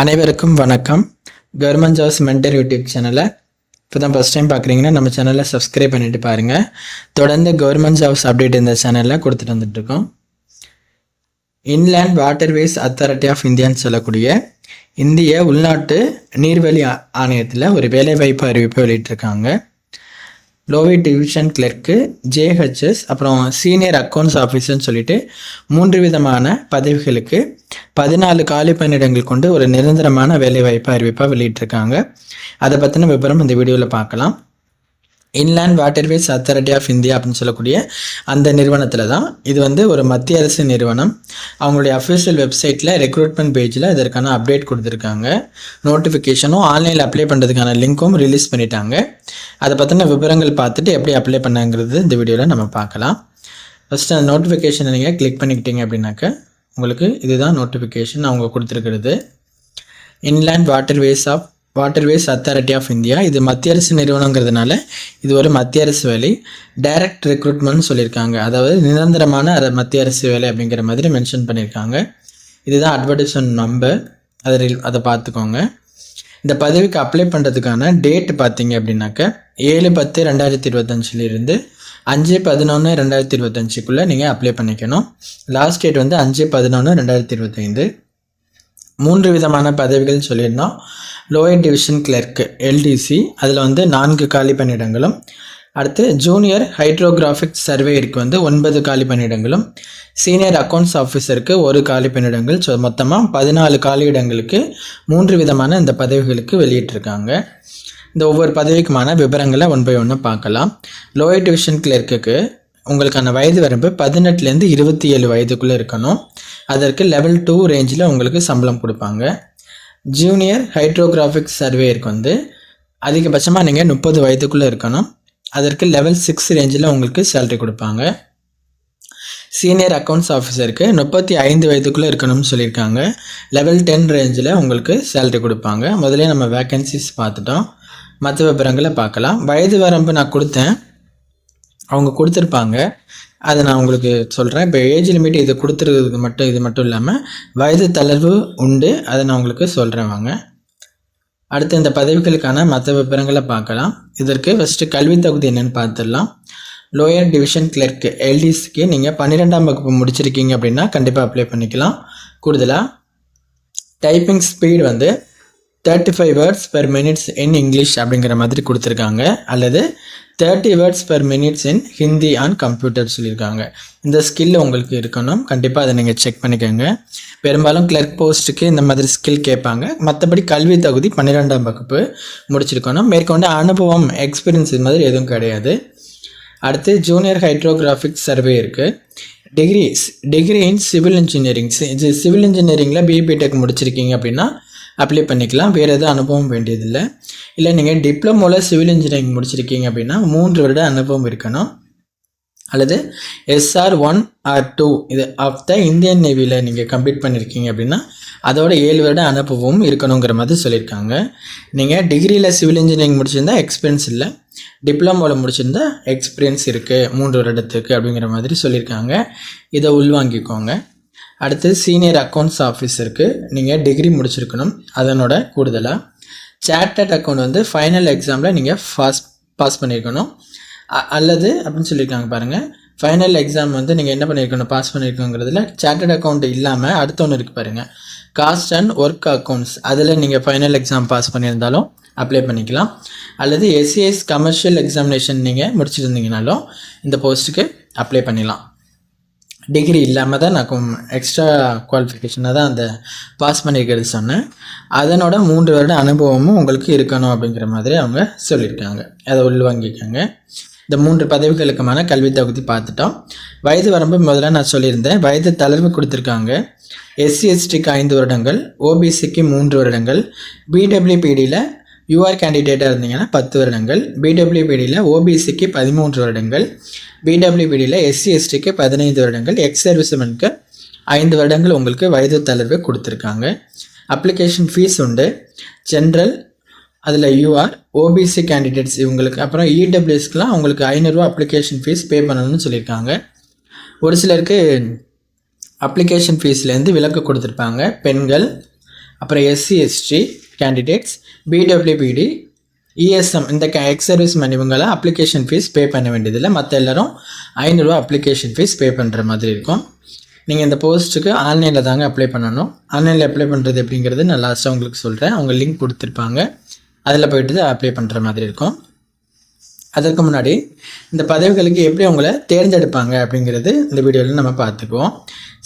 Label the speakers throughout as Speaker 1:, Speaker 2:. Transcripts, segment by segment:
Speaker 1: அனைவருக்கும் வணக்கம். Government jobs mentor YouTube சேனலை இப்போ தான் ஃபஸ்ட் டைம் பார்க்குறீங்கன்னா நம்ம சேனலை சப்ஸ்கிரைப் பண்ணிவிட்டு பாருங்கள். தொடர்ந்து கவர்மெண்ட் ஜாப்ஸ் அப்டேட் இந்த சேனலில் கொடுத்துட்டு வந்துட்டுருக்கோம். இன்லேண்ட் வாட்டர்வேஸ் அத்தாரிட்டி ஆஃப் இந்தியான்னு சொல்லக்கூடிய இந்திய உள்நாட்டு நீர்வழி ஆணையத்தில் ஒரு வேலைவாய்ப்பு அறிவிப்பு வெளியிட்டிருக்காங்க. லோவர் டிவிஷன் கிளர்க்கு, ஜேஹெச்எஸ், அப்புறம் சீனியர் அக்கௌண்ட்ஸ் ஆஃபீஸர்னு சொல்லிட்டு 3 விதமான பதவிகளுக்கு 14 காலி பணியிடங்கள் கொண்டு ஒரு நிரந்தரமான வேலைவாய்ப்பு அறிவிப்பாக வெளியிட்டிருக்காங்க. அதை பற்றின விவரம் இந்த வீடியோவில் பார்க்கலாம். Inland waterways authority of India அப்படின்னு சொல்லக்கூடிய அந்த நிறுவனத்தில் தான் இது ஒரு மத்திய அரசு நிறுவனம். அவங்களுடைய அஃபிஷியல் வெப்சைட்டில் ரெக்ரூட்மெண்ட் பேஜில் இதற்கான அப்டேட் கொடுத்துருக்காங்க. நோட்டிஃபிகேஷனும் ஆன்லைனில் அப்ளை பண்ணுறதுக்கான லிங்க்கும் ரிலீஸ் பண்ணிட்டாங்க. அதை பற்றின விவரங்கள் பார்த்துட்டு எப்படி அப்ளை பண்ணாங்கிறது இந்த வீடியோவில் நம்ம பார்க்கலாம். ஃபஸ்ட்டு அந்த நோட்டிஃபிகேஷனை நீங்கள் கிளிக் பண்ணிக்கிட்டீங்க அப்படின்னாக்க உங்களுக்கு இதுதான் நோட்டிஃபிகேஷன் அவங்க கொடுத்துருக்கிறது. Inland waterways authority of India, இது மத்திய அரசு நிறுவனங்கிறதுனால இது ஒரு மத்திய அரசு வேலை. டைரக்ட் ரெக்ரூட்மெண்ட் சொல்லியிருக்காங்க, அதாவது நிரந்தரமான மத்திய அரசு வேலை அப்படிங்கிற மாதிரி மென்ஷன் பண்ணியிருக்காங்க. இதுதான் அட்வர்டைஸ்மெண்ட் நம்பர், அதை பார்த்துக்கோங்க. இந்த பதவிக்கு அப்ளை பண்ணுறதுக்கான டேட் பார்த்தீங்க அப்படின்னாக்க 7/10/2025 5/11/2025 நீங்கள் அப்ளை பண்ணிக்கணும். Last date 5/11/2025. 3 விதமான பதவிகள் சொல்லியிருந்தோம். லோயர் டிவிஷன் கிளர்க்கு எல்டிசி, அதில் 4 காலி பணியிடங்களும், அடுத்து ஜூனியர் ஹைட்ரோகிராஃபிக் சர்வேயருக்கு 9 காலி பணியிடங்களும், சீனியர் அக்கௌண்ட்ஸ் ஆஃபீஸருக்கு 1 காலி பணியிடங்கள். ஸோ மொத்தமாக 14 காலி இடங்களுக்கு 3 விதமான இந்த பதவிகளுக்கு வெளியிட்டிருக்காங்க. இந்த ஒவ்வொரு பதவிக்குமான விவரங்களை 1 by 1 பார்க்கலாம். லோயர் டிவிஷன் கிளர்க்குக்கு உங்களுக்கான வயது வரம்பு 18லேருந்து 27 வயதுக்குள்ளே இருக்கணும். அதற்கு லெவல் 2 ரேஞ்சில் உங்களுக்கு சம்பளம் கொடுப்பாங்க. ஜூனியர் ஹைட்ரோகிராஃபிக் சர்வேயருக்கு அதிகபட்சமாக நீங்கள் 30 வயதுக்குள்ளே இருக்கணும். அதற்கு லெவல் 6 ரேஞ்சில் உங்களுக்கு சேலரி கொடுப்பாங்க. சீனியர் அக்கௌண்ட்ஸ் ஆஃபீஸருக்கு 35 வயதுக்குள்ளே இருக்கணும்னு சொல்லியிருக்காங்க. லெவல் 10 ரேஞ்சில் உங்களுக்கு சேலரி கொடுப்பாங்க. முதல்ல நம்ம வேக்கன்சிஸ் பார்த்துட்டோம். மற்ற விவரங்களை பார்க்கலாம். வயது வரம்பு நான் கொடுத்தேன், அவங்க கொடுத்துருப்பாங்க, அதை நான் உங்களுக்கு சொல்கிறேன். இப்போ ஏஜ் லிமிட் இது கொடுத்துருக்கிறது இது மட்டும் இல்லாமல் வயது தளர்வு உண்டு, அதை நான் உங்களுக்கு சொல்கிறேன் வாங்க. அடுத்து இந்த பதவிகளுக்கான மற்ற விவரங்களை பார்க்கலாம். இதற்கு ஃபஸ்ட்டு கல்வி தகுதி என்னென்னு பார்த்துடலாம். லோயர் டிவிஷன் கிளர்க்கு எல்டிசிக்கு நீங்கள் 12ஆம் வகுப்பு முடிச்சிருக்கீங்க அப்படின்னா கண்டிப்பாக அப்ளை பண்ணிக்கலாம். கூடுதலாக typing speed 35 words per minute in English அப்படிங்கிற மாதிரி கொடுத்துருக்காங்க, அல்லது 30 words per minute in Hindi and computer சொல்லியிருக்காங்க. இந்த ஸ்கில் உங்களுக்கு இருக்கணும், கண்டிப்பாக அதை நீங்கள் செக் பண்ணிக்கோங்க. பெரும்பாலும் கிளர்க் போஸ்ட்டுக்கு இந்த மாதிரி ஸ்கில் கேட்பாங்க. மற்றபடி கல்வி தகுதி 12ஆம் வகுப்பு முடிச்சிருக்கணும். மேற்கொண்டு அனுபவம் எக்ஸ்பீரியன்ஸ் இது மாதிரி எதுவும் கிடையாது. அடுத்து ஜூனியர் ஹைட்ரோகிராஃபிக் சர்வே இருக்குது. Degree in civil engineering, civil இன்ஜினியரிங்கில் பிடெக் முடிச்சிருக்கீங்க அப்படின்னா அப்ளை பண்ணிக்கலாம். வேறு எதுவும் அனுபவம் வேண்டியதில்லை. இல்லை நீங்கள் டிப்ளமோவில் சிவில் இன்ஜினியரிங் முடிச்சிருக்கீங்க அப்படின்னா 3 வருட அனுபவம் இருக்கணும். அல்லது SR1 or 2 இது ஆஃப் த இந்தியன் நேவியில் நீங்கள் கம்ப்ளீட் பண்ணியிருக்கீங்க அப்படின்னா அதோட 7 வருட அனுபவம் இருக்கணுங்கிற மாதிரி சொல்லியிருக்காங்க. நீங்கள் டிகிரியில் சிவில் இன்ஜினியரிங் முடிச்சிருந்தா எக்ஸ்பீரியன்ஸ் இல்லை, டிப்ளமோவில் முடிச்சிருந்தா எக்ஸ்பீரியன்ஸ் இருக்குது 3 வருடத்துக்கு அப்படிங்கிற மாதிரி சொல்லியிருக்காங்க. இதை உள்வாங்கிக்கோங்க. அடுத்து சீனியர் அக்கௌண்ட்ஸ் ஆஃபீஸருக்கு நீங்கள் டிகிரி முடிச்சிருக்கணும். அதனோட கூடுதலாக சார்ட்டர்ட் அக்கௌண்ட் ஃபைனல் எக்ஸாமில் நீங்கள் பாஸ் பண்ணியிருக்கணும். அல்லது அப்படின்னு சொல்லியிருக்காங்க பாருங்கள். ஃபைனல் எக்ஸாம் நீங்கள் என்ன பண்ணியிருக்கணும், பாஸ் பண்ணியிருக்கோங்கிறதுல சார்ட்டர்ட் அக்கௌண்ட் இல்லாமல் அடுத்த ஒன்று இருக்குது பாருங்கள், காஸ்ட் அண்ட் ஒர்க் அக்கௌண்ட்ஸ், அதில் நீங்கள் ஃபைனல் எக்ஸாம் பாஸ் பண்ணியிருந்தாலும் அப்ளை பண்ணிக்கலாம். அல்லது SCS கமர்ஷியல் எக்ஸாமினேஷன் நீங்கள் முடிச்சிருந்தீங்கனாலும் இந்த போஸ்ட்டுக்கு அப்ளை பண்ணிடலாம். டிகிரி இல்லாமல் தான் நான் எக்ஸ்ட்ரா குவாலிஃபிகேஷனாக தான் அந்த பாஸ் பண்ணியிருக்கிறது சொன்னேன். அதனோட 3 வருட அனுபவமும் உங்களுக்கு இருக்கணும் அப்படிங்கிற மாதிரி அவங்க சொல்லியிருக்காங்க. அதை உள்வாங்கிக்கோங்க. இந்த 3 பதவிகளுக்குமான கல்வி தகுதி பார்த்துட்டோம். வயது வரம்பு முதல்ல நான் சொல்லியிருந்தேன். வயது தளர்வு கொடுத்துருக்காங்க. SC/STக்கு 5 வருடங்கள், OBCக்கு 3 வருடங்கள், BWPDயில் யூஆர் கேண்டிடேட்டாக இருந்தீங்கன்னா 10 வருடங்கள், BWPDயில் OBCக்கு 13 வருடங்கள், BWPDயில் SC/STக்கு 15 வருடங்கள், எக்ஸ் சர்வீஸ்மேனுக்கு 5 வருடங்கள் உங்களுக்கு வயது தளர்வு கொடுத்துருக்காங்க. அப்ளிகேஷன் ஃபீஸ் உண்டு. ஜென்ரல், அதில் யூஆர், OBC கேண்டிடேட்ஸ் இவங்களுக்கு, அப்புறம் EWSக்குலாம் உங்களுக்கு 500 ரூபா அப்ளிகேஷன் ஃபீஸ் பே பண்ணணும்னு சொல்லியிருக்காங்க. ஒரு சிலருக்கு அப்ளிகேஷன் ஃபீஸ்லேருந்து விலக்கு கொடுத்துருப்பாங்க. பெண்கள் அப்புறம் SC ST candidates, PWBD, ESM இந்த எக்ஸ் சர்வீஸ் மேன் இவங்களாம் அப்ளிகேஷன் ஃபீஸ் பே பண்ண வேண்டியதில்லை. மற்ற எல்லோரும் ₹500 அப்ளிகேஷன் ஃபீஸ் பே பண்ணுற மாதிரி இருக்கும். நீங்கள் இந்த போஸ்ட்டுக்கு ஆன்லைனில் தாங்க அப்ளை பண்ணணும். ஆன்லைனில் அப்ளை பண்ணுறது எப்படிங்கிறது நான் லாஸ்ட்டாக உங்களுக்கு சொல்கிறேன். அவங்க லிங்க் கொடுத்துருப்பாங்க, அதில் போய்ட்டு அப்ளை பண்ணுற மாதிரி இருக்கும். அதற்கு முன்னாடி இந்த பதவிகளுக்கு எப்படி அவங்கள தேர்ந்தெடுப்பாங்க அப்படிங்கிறது இந்த வீடியோவில் நம்ம பார்த்துக்குவோம்.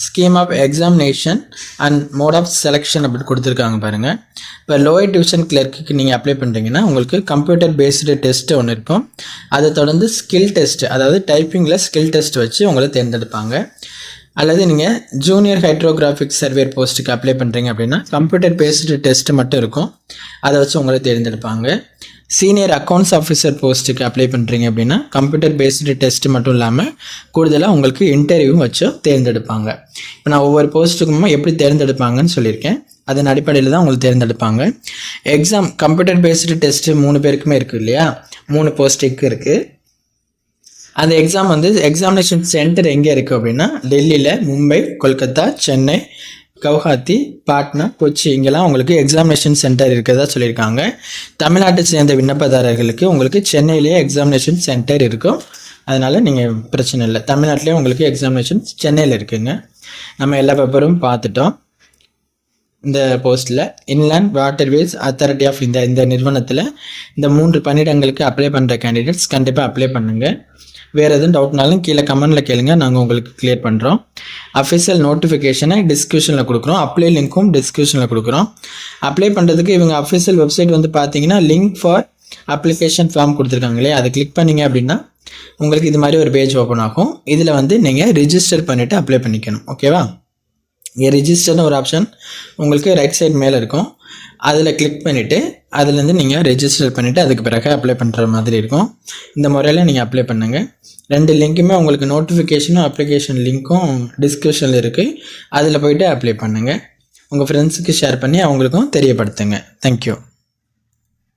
Speaker 1: Scheme of examination and mode of selection அப்படின்னு கொடுத்துருக்காங்க பாருங்கள். இப்போ லோயர் டிவிஷன் கிளர்க்குக்கு நீங்கள் அப்ளை பண்ணுறீங்கன்னா உங்களுக்கு கம்ப்யூட்டர் பேஸ்டு டெஸ்ட்டு ஒன்று இருக்கும். அதை தொடர்ந்து ஸ்கில் டெஸ்ட், அதாவது டைப்பிங்கில் ஸ்கில் டெஸ்ட் வச்சு உங்களை தேர்ந்தெடுப்பாங்க. அல்லது நீங்கள் ஜூனியர் ஹைட்ரோகிராஃபிக் சர்வேர் போஸ்ட்டுக்கு அப்ளை பண்ணுறீங்க அப்படின்னா கம்ப்யூட்டர் பேஸ்டு டெஸ்ட்டு மட்டும் இருக்கும், அதை வச்சு உங்களை தேர்ந்தெடுப்பாங்க. சீனியர் அக்கௌண்ட்ஸ் ஆஃபீஸர் போஸ்ட்டுக்கு அப்ளை பண்ணுறீங்க அப்படின்னா கம்ப்யூட்டர் பேஸ்டு டெஸ்ட்டு மட்டும் இல்லாமல் கூடுதலாக உங்களுக்கு இன்டர்வியூவும் வச்சு தேர்ந்தெடுப்பாங்க. இப்போ நான் ஒவ்வொரு போஸ்ட்டுக்கும் எப்படி தேர்ந்தெடுப்பாங்கன்னு சொல்லியிருக்கேன், அதன் அடிப்படையில் தான் உங்களுக்கு தேர்ந்தெடுப்பாங்க. எக்ஸாம் கம்ப்யூட்டர் பேஸ்டு டெஸ்ட்டு 3 பேருக்குமே இருக்குது இல்லையா, 3 போஸ்ட்டுக்கு இருக்குது. அந்த எக்ஸாம் வந்து எக்ஸாமினேஷன் சென்டர் எங்கே இருக்குது அப்படின்னா டெல்லியில், மும்பை, கொல்கத்தா, சென்னை, கவுஹாத்தி, பாட்னா, கொச்சி இங்கெல்லாம் உங்களுக்கு எக்ஸாமினேஷன் சென்டர் இருக்கிறதா சொல்லியிருக்காங்க. தமிழ்நாட்டை சேர்ந்த விண்ணப்பதாரர்களுக்கு உங்களுக்கு சென்னையிலேயே எக்ஸாமினேஷன் சென்டர் இருக்கும், அதனால் நீங்கள் பிரச்சனை இல்லை. தமிழ்நாட்டிலே உங்களுக்கு எக்ஸாமினேஷன் சென்னையில் இருக்குங்க. நம்ம எல்லா பேப்பரும் பார்த்துட்டோம். இந்த போஸ்ட்டில் inland waterways authority of India இந்த நிறுவனத்தில் இந்த 3 பணியிடங்களுக்கு அப்ளை பண்ணுற கேண்டிடேட்ஸ் கண்டிப்பாக அப்ளை பண்ணுங்கள். வேறு எதுவும் டவுட்னாலும் கீழே கமெண்ட்டில் கேளுங்க, நாங்கள் உங்களுக்கு கிளியர் பண்ணுறோம். அஃபிஷியல் நோட்டிஃபிகேஷனை டிஸ்கிரிப்ஷனில் கொடுக்குறோம், அப்ளை லிங்க்கும் டிஸ்கிரிப்ஷனில் கொடுக்குறோம். அப்ளை பண்ணுறதுக்கு இவங்க அஃபிஷியல் வெப்சைட் வந்து பார்த்தீங்கன்னா லிங்க் ஃபார் அப்ளிகேஷன் ஃபார்ம் கொடுத்துருக்காங்களே, அதை கிளிக் பண்ணிங்க அப்படின்னா உங்களுக்கு இது மாதிரி ஒரு பேஜ் ஓப்பன் ஆகும். இதில் வந்து நீங்கள் ரிஜிஸ்டர் பண்ணிவிட்டு அப்ளை பண்ணிக்கணும். ஓகேவா? ரிஜிஸ்டர்னு ஒரு ஆப்ஷன் உங்களுக்கு ரைட் சைடு மேலே இருக்கும், அதில் கிளிக் பண்ணிவிட்டு அதுலேருந்து நீங்கள் ரெஜிஸ்டர் பண்ணிவிட்டு அதுக்கு பிறகு அப்ளை பண்ணுற மாதிரி இருக்கும். இந்த முறையில் நீங்கள் அப்ளை பண்ணுங்கள். 2 லிங்க்குமே உங்களுக்கு நோட்டிஃபிகேஷனும் அப்ளிகேஷன் லிங்க்கும் டிஸ்கிரிப்ஷனில் இருக்குது, அதில் போய்ட்டு அப்ளை பண்ணுங்கள். உங்கள் ஃப்ரெண்ட்ஸுக்கு ஷேர் பண்ணி அவங்களுக்கும் தெரியப்படுத்துங்க. தேங்க்யூ.